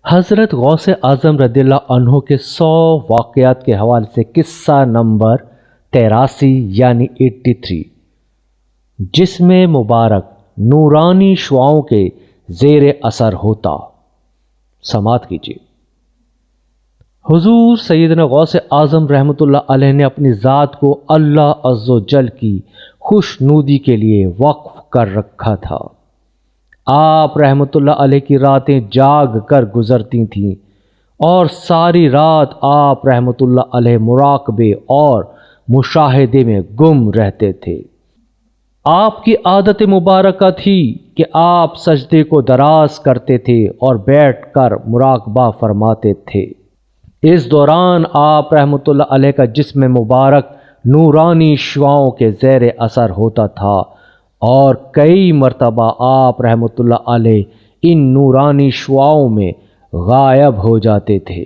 حضرت غوث اعظم رضی اللہ عنہ کے 100 واقعات کے حوالے سے قصہ نمبر 83 یعنی 83، جس میں مبارک نورانی شعاؤں کے زیر اثر ہوتا۔ سماعت کیجیے۔ حضور سیدنا غوث اعظم رحمۃ اللہ علیہ نے اپنی ذات کو اللہ عز و جل کی خوشنودی کے لیے وقف کر رکھا تھا۔ آپ رحمۃ اللہ علیہ کی راتیں جاگ کر گزرتی تھیں اور ساری رات آپ رحمۃ اللہ علیہ مراقبے اور مشاہدے میں گم رہتے تھے۔ آپ کی عادت مبارکہ تھی کہ آپ سجدے کو دراز کرتے تھے اور بیٹھ کر مراقبہ فرماتے تھے۔ اس دوران آپ رحمۃ اللہ علیہ کا جسم مبارک نورانی شعاؤں کے زیر اثر ہوتا تھا اور کئی مرتبہ آپ رحمۃ اللہ علیہ ان نورانی شعاؤں میں غائب ہو جاتے تھے۔